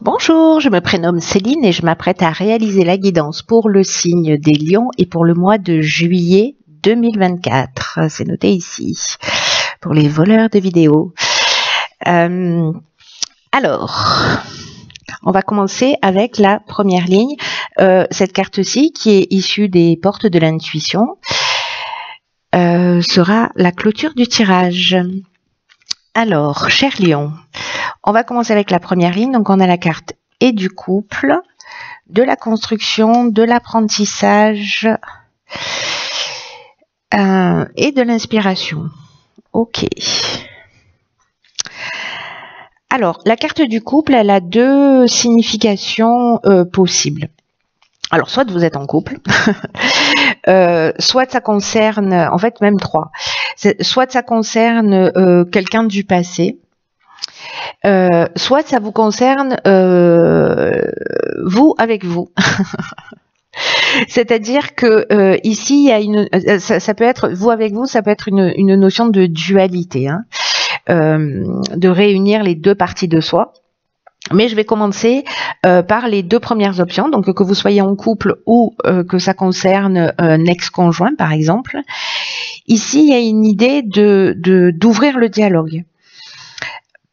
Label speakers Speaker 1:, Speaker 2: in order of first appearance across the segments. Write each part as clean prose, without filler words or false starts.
Speaker 1: Bonjour, je me prénomme Céline et je m'apprête à réaliser la guidance pour le signe des lions et pour le mois de juillet 2024. C'est noté ici, pour les voleurs de vidéos. Alors, on va commencer avec la première ligne. Cette carte-ci, qui est issue des portes de l'intuition, sera la clôture du tirage. Alors, cher lion, on va commencer avec la première ligne. Donc, on a la carte et du couple, de la construction, de l'apprentissage et de l'inspiration. Ok. Alors, la carte du couple, elle a deux significations possibles. Alors, soit vous êtes en couple, soit ça concerne, en fait même trois, soit ça concerne quelqu'un du passé, soit ça vous concerne vous avec vous. C'est-à-dire que ici, il y a ça peut être vous avec vous, ça peut être une notion de dualité, hein, de réunir les deux parties de soi. Mais je vais commencer par les deux premières options, donc que vous soyez en couple ou que ça concerne un ex-conjoint, par exemple. Ici, il y a une idée d'ouvrir le dialogue.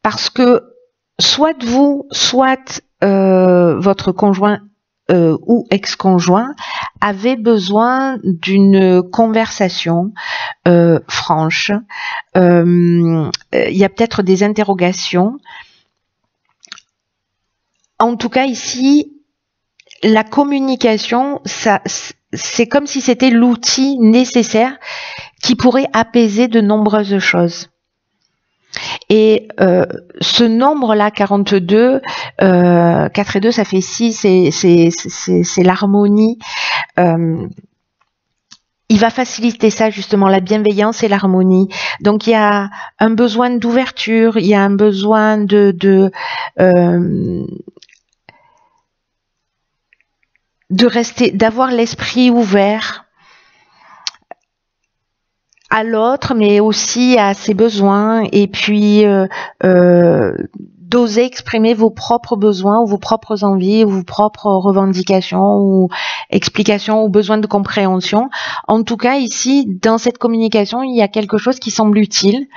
Speaker 1: Parce que soit vous, soit votre conjoint ou ex-conjoint avez besoin d'une conversation franche. Il y a peut-être des interrogations. En tout cas, ici, la communication, c'est comme si c'était l'outil nécessaire qui pourrait apaiser de nombreuses choses. Et ce nombre-là, 42, 4 et 2, ça fait 6, c'est l'harmonie. Il va faciliter ça, justement, la bienveillance et l'harmonie. Donc, il y a un besoin d'ouverture, il y a un besoin d'avoir l'esprit ouvert à l'autre, mais aussi à ses besoins, et puis d'oser exprimer vos propres besoins, ou vos propres envies, ou vos propres revendications, ou explications, ou besoins de compréhension. En tout cas, ici, dans cette communication, il y a quelque chose qui semble utile.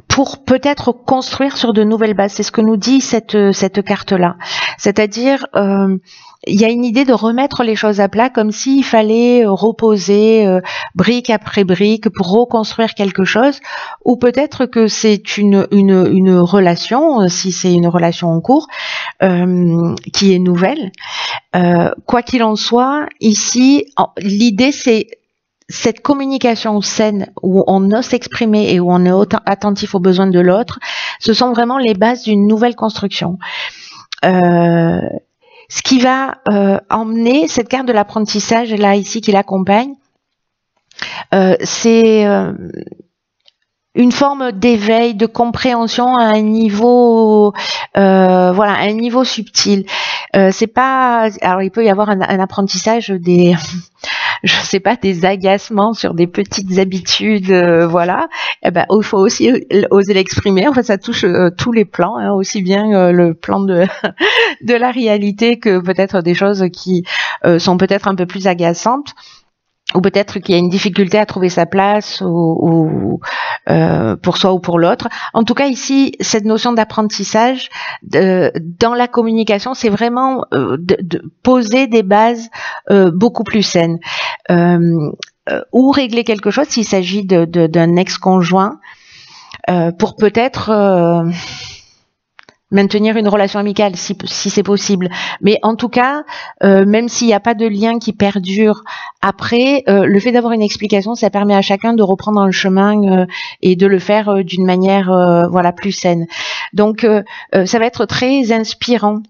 Speaker 1: Pour peut-être construire sur de nouvelles bases. C'est ce que nous dit cette carte-là. C'est-à-dire, il y a une idée de remettre les choses à plat, comme s'il fallait reposer brique après brique pour reconstruire quelque chose, ou peut-être que c'est une relation, si c'est une relation en cours, qui est nouvelle. Quoi qu'il en soit, ici, l'idée c'est cette communication saine où on ose s'exprimer et où on est attentif aux besoins de l'autre, ce sont vraiment les bases d'une nouvelle construction. Ce qui va emmener cette carte de l'apprentissage là ici qui l'accompagne, c'est une forme d'éveil, de compréhension à un niveau, voilà, un niveau subtil. C'est pas, alors il peut y avoir un apprentissage des je sais pas, des agacements sur des petites habitudes, voilà. Eh ben, il faut aussi oser l'exprimer. En fait, ça touche tous les plans, hein, aussi bien le plan de de la réalité que peut-être des choses qui sont peut-être un peu plus agaçantes, ou peut-être qu'il y a une difficulté à trouver sa place ou pour soi ou pour l'autre. En tout cas, ici, cette notion d'apprentissage dans la communication, c'est vraiment de poser des bases beaucoup plus saines. Ou régler quelque chose s'il s'agit d'un ex-conjoint pour peut-être maintenir une relation amicale si c'est possible. Mais en tout cas, même s'il n'y a pas de lien qui perdure après, le fait d'avoir une explication, ça permet à chacun de reprendre un chemin et de le faire d'une manière voilà, plus saine. Donc, ça va être très inspirant.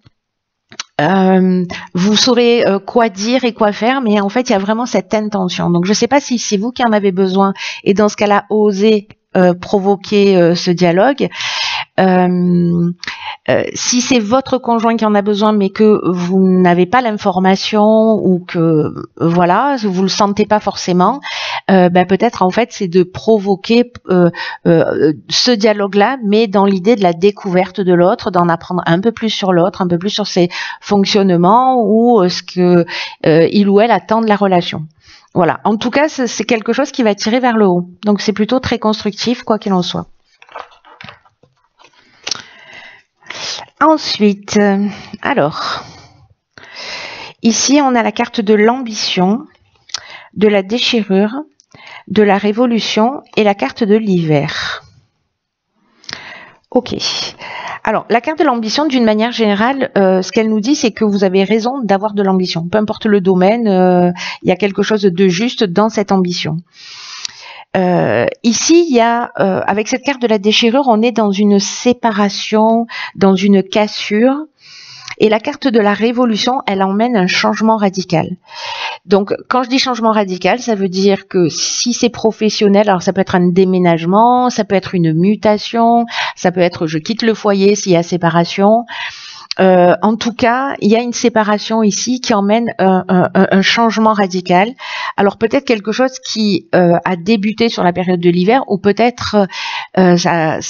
Speaker 1: Vous saurez quoi dire et quoi faire, mais en fait, il y a vraiment cette intention. Donc, je ne sais pas si c'est vous qui en avez besoin, et dans ce cas-là, osez provoquer ce dialogue. Si c'est votre conjoint qui en a besoin, mais que vous n'avez pas l'information ou que voilà, vous le sentez pas forcément, peut-être en fait c'est de provoquer ce dialogue-là, mais dans l'idée de la découverte de l'autre, d'en apprendre un peu plus sur l'autre, un peu plus sur ses fonctionnements ou ce que il ou elle attend de la relation. Voilà. En tout cas, c'est quelque chose qui va tirer vers le haut. Donc c'est plutôt très constructif, quoi qu'il en soit. Ensuite, alors, ici on a la carte de l'ambition, de la déchirure, de la révolution et la carte de l'hiver. Ok. Alors, la carte de l'ambition, d'une manière générale, ce qu'elle nous dit, c'est que vous avez raison d'avoir de l'ambition. Peu importe le domaine, il y a quelque chose de juste dans cette ambition. Ici, il y a, avec cette carte de la déchirure, on est dans une séparation, dans une cassure. Et la carte de la révolution, elle emmène un changement radical. Donc, quand je dis changement radical, ça veut dire que si c'est professionnel, alors ça peut être un déménagement, ça peut être une mutation, ça peut être je quitte le foyer s'il y a séparation. En tout cas, il y a une séparation ici qui emmène un changement radical. Alors peut-être quelque chose qui a débuté sur la période de l'hiver, ou peut-être ça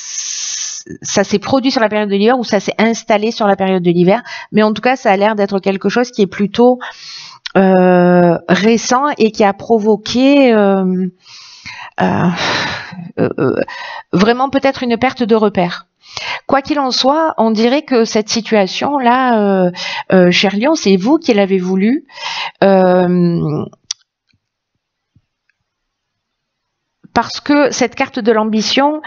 Speaker 1: s'est produit sur la période de l'hiver, ou ça s'est installé sur la période de l'hiver. Mais en tout cas, ça a l'air d'être quelque chose qui est plutôt récent et qui a provoqué vraiment peut-être une perte de repère. Quoi qu'il en soit, on dirait que cette situation-là, cher Lion, c'est vous qui l'avez voulu. Parce que cette carte de l'ambition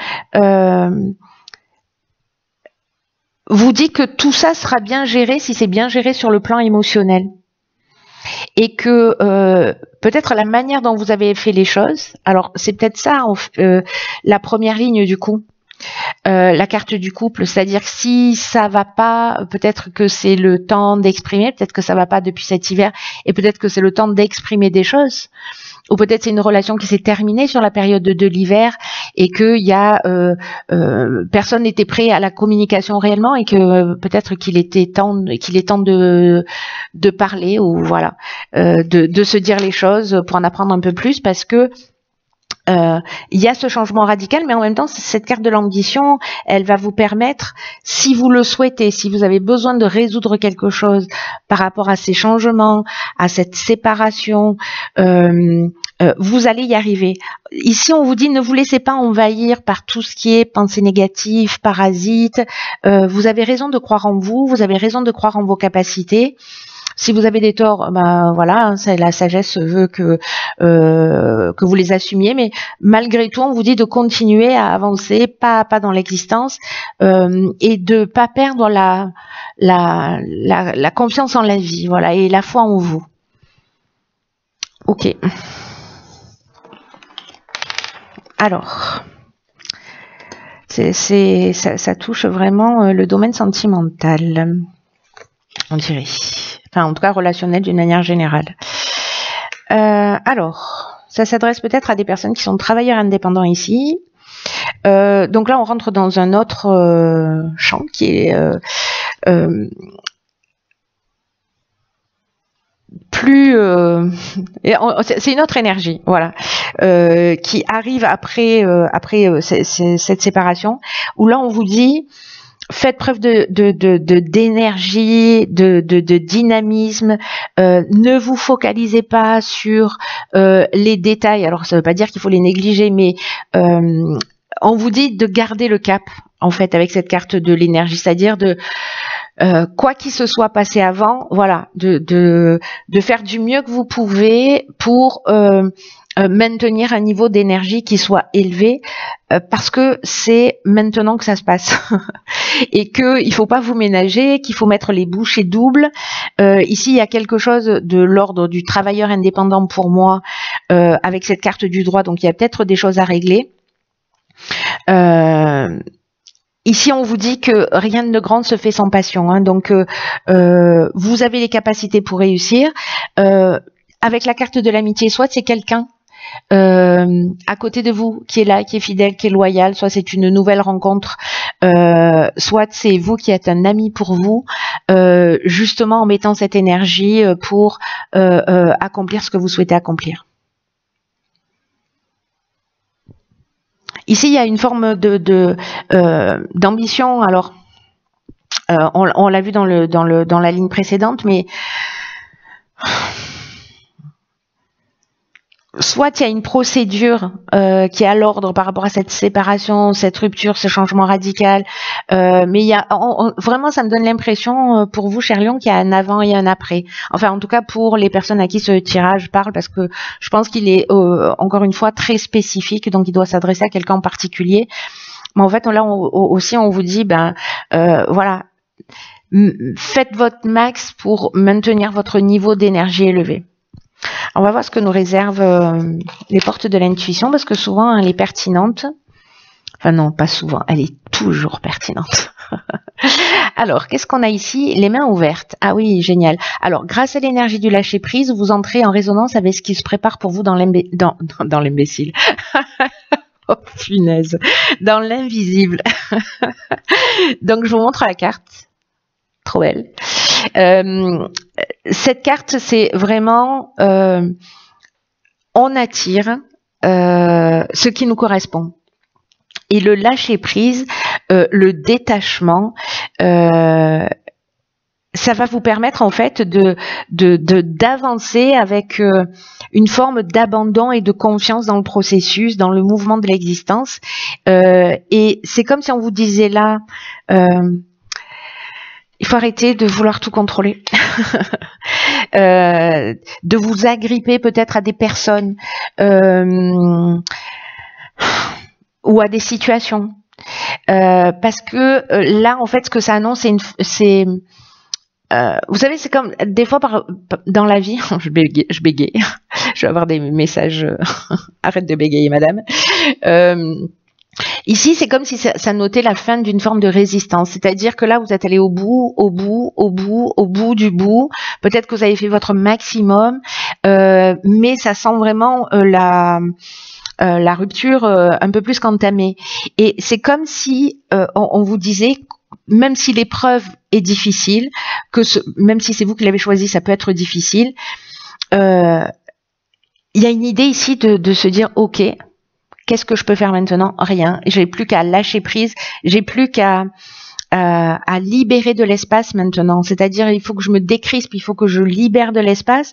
Speaker 1: vous dit que tout ça sera bien géré si c'est bien géré sur le plan émotionnel. Et que peut-être la manière dont vous avez fait les choses, alors c'est peut-être ça la première ligne du coup. La carte du couple, c'est-à-dire que si ça va pas, peut-être que c'est le temps d'exprimer, peut-être que ça va pas depuis cet hiver, et peut-être que c'est le temps d'exprimer des choses, ou peut-être c'est une relation qui s'est terminée sur la période de l'hiver et que il y a personne n'était prêt à la communication réellement et que peut-être qu'il est temps de parler ou voilà, de se dire les choses pour en apprendre un peu plus parce que il y a ce changement radical, mais en même temps, cette carte de l'ambition, elle va vous permettre, si vous le souhaitez, si vous avez besoin de résoudre quelque chose par rapport à ces changements, à cette séparation, vous allez y arriver. Ici, on vous dit, ne vous laissez pas envahir par tout ce qui est pensée négative, parasite. Vous avez raison de croire en vous, vous avez raison de croire en vos capacités. Si vous avez des torts, ben voilà, la sagesse veut que vous les assumiez, mais malgré tout, on vous dit de continuer à avancer pas à pas dans l'existence et de pas perdre la confiance en la vie, voilà, et la foi en vous. Ok. Alors, ça touche vraiment le domaine sentimental, on dirait. Enfin, en tout cas, relationnel d'une manière générale. Alors, ça s'adresse peut-être à des personnes qui sont travailleurs indépendants ici. Donc là, on rentre dans un autre champ qui est plus... c'est une autre énergie, voilà, qui arrive après cette séparation, où là, on vous dit... Faites preuve d'énergie, de dynamisme. Ne vous focalisez pas sur les détails. Alors, ça ne veut pas dire qu'il faut les négliger, mais on vous dit de garder le cap, en fait, avec cette carte de l'énergie, c'est-à-dire de quoi qu'il se soit passé avant, voilà, de faire du mieux que vous pouvez pour maintenir un niveau d'énergie qui soit élevé parce que c'est maintenant que ça se passe et que il faut pas vous ménager, qu'il faut mettre les bouchées doubles. Ici, il y a quelque chose de l'ordre du travailleur indépendant pour moi avec cette carte du droit, donc il y a peut-être des choses à régler. Ici, on vous dit que rien de grand se fait sans passion, hein, donc vous avez les capacités pour réussir. Avec la carte de l'amitié, soit c'est quelqu'un à côté de vous qui est là, qui est fidèle, qui est loyal, soit c'est une nouvelle rencontre, soit c'est vous qui êtes un ami pour vous, justement en mettant cette énergie pour accomplir ce que vous souhaitez accomplir. Ici, il y a une forme d'ambition. Alors, on l'a vu dans la ligne précédente, mais soit il y a une procédure qui est à l'ordre par rapport à cette séparation, cette rupture, ce changement radical, mais il y a vraiment, ça me donne l'impression pour vous, cher Lion, qu'il y a un avant et un après. Enfin, en tout cas pour les personnes à qui ce tirage parle, parce que je pense qu'il est encore une fois très spécifique, donc il doit s'adresser à quelqu'un en particulier. Mais en fait, là aussi, on vous dit, voilà, faites votre max pour maintenir votre niveau d'énergie élevé. On va voir ce que nous réservent les portes de l'intuition, parce que souvent elle est pertinente. Enfin non, pas souvent, elle est toujours pertinente. Alors, qu'est-ce qu'on a ici? Les mains ouvertes. Ah oui, génial. Alors, grâce à l'énergie du lâcher-prise, vous entrez en résonance avec ce qui se prépare pour vous dans l'imbécile. Oh punaise. Dans l'invisible. Donc, je vous montre la carte. Trop belle. Cette carte, c'est vraiment on attire ce qui nous correspond. Et le lâcher prise, le détachement, ça va vous permettre en fait d'avancer avec une forme d'abandon et de confiance dans le processus, dans le mouvement de l'existence. Et c'est comme si on vous disait là, il faut arrêter de vouloir tout contrôler, de vous agripper peut-être à des personnes ou à des situations. Parce que là, en fait, ce que ça annonce, c'est vous savez, c'est comme des fois dans la vie, je bégaye, je vais avoir des messages, arrête de bégayer, madame. Ici, c'est comme si ça notait la fin d'une forme de résistance. C'est-à-dire que là, vous êtes allé au bout du bout. Peut-être que vous avez fait votre maximum, mais ça sent vraiment la rupture un peu plus qu'entamée. Et c'est comme si on vous disait, même si l'épreuve est difficile, même si c'est vous qui l'avez choisi, ça peut être difficile, il y a une idée ici de se dire, ok, qu'est-ce que je peux faire maintenant? Rien. J'ai plus qu'à lâcher prise. J'ai plus qu'à libérer de l'espace maintenant. C'est-à-dire, il faut que je me décrispe, il faut que je libère de l'espace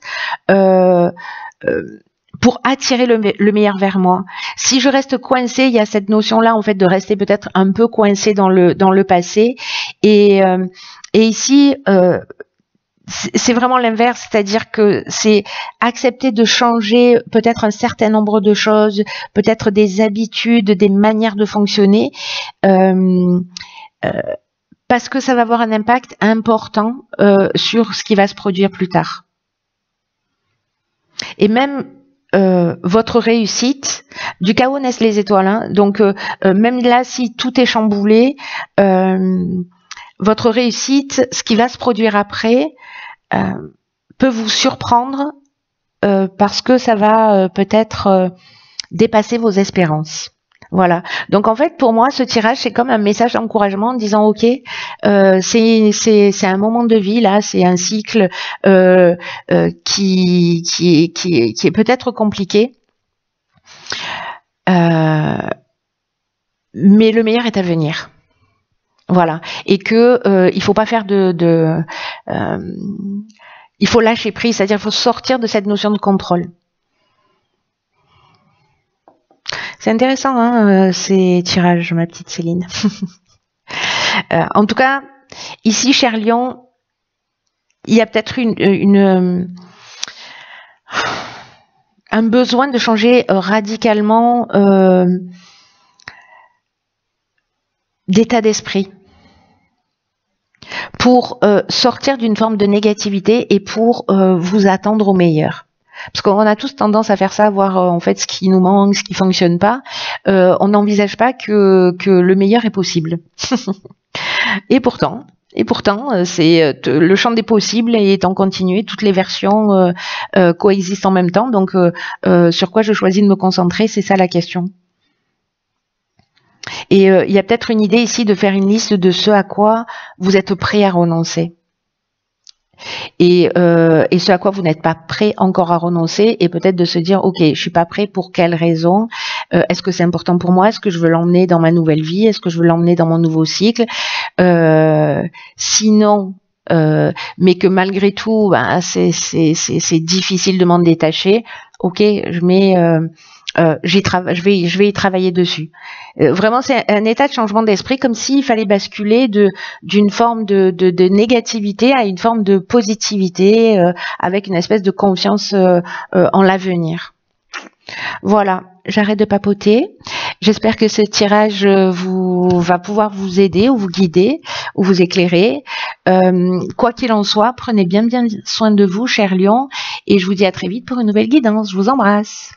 Speaker 1: pour attirer le meilleur vers moi. Si je reste coincée, il y a cette notion-là, en fait, de rester peut-être un peu coincée dans le passé. Et ici, c'est vraiment l'inverse, c'est-à-dire que c'est accepter de changer peut-être un certain nombre de choses, peut-être des habitudes, des manières de fonctionner, parce que ça va avoir un impact important sur ce qui va se produire plus tard. Et même votre réussite, du chaos naissent les étoiles, hein, donc même là, si tout est chamboulé, votre réussite, ce qui va se produire après, peut vous surprendre parce que ça va peut-être dépasser vos espérances. Voilà. Donc en fait, pour moi, ce tirage, c'est comme un message d'encouragement en disant, ok, c'est un moment de vie là, c'est un cycle qui est peut-être compliqué, mais le meilleur est à venir. Voilà, et que il faut pas faire il faut lâcher prise, c'est-à-dire il faut sortir de cette notion de contrôle. C'est intéressant, hein, ces tirages, ma petite Céline. En tout cas, ici, cher Lion, il y a peut-être un besoin de changer radicalement d'état d'esprit pour sortir d'une forme de négativité et pour vous attendre au meilleur. Parce qu'on a tous tendance à faire ça, à voir en fait ce qui nous manque, ce qui fonctionne pas. On n'envisage pas que le meilleur est possible. Et pourtant, c'est le champ des possibles est en continu. Toutes les versions coexistent en même temps. Donc, sur quoi je choisis de me concentrer, c'est ça la question. Et il y a peut-être une idée ici de faire une liste de ce à quoi vous êtes prêt à renoncer. Et ce à quoi vous n'êtes pas prêt encore à renoncer, et peut-être de se dire, ok, je suis pas prêt pour quelle raison, Est-ce que c'est important pour moi? Est-ce que je veux l'emmener dans ma nouvelle vie? Est-ce que je veux l'emmener dans mon nouveau cycle? Sinon, mais que malgré tout, ben, c'est difficile de m'en détacher. Ok, je vais y travailler dessus. Vraiment, c'est un état de changement d'esprit, comme s'il fallait basculer d'une forme de négativité à une forme de positivité, avec une espèce de confiance en l'avenir. Voilà, j'arrête de papoter. J'espère que ce tirage va pouvoir vous aider ou vous guider ou vous éclairer. Quoi qu'il en soit, prenez bien soin de vous, cher lion, et je vous dis à très vite pour une nouvelle guidance. Je vous embrasse.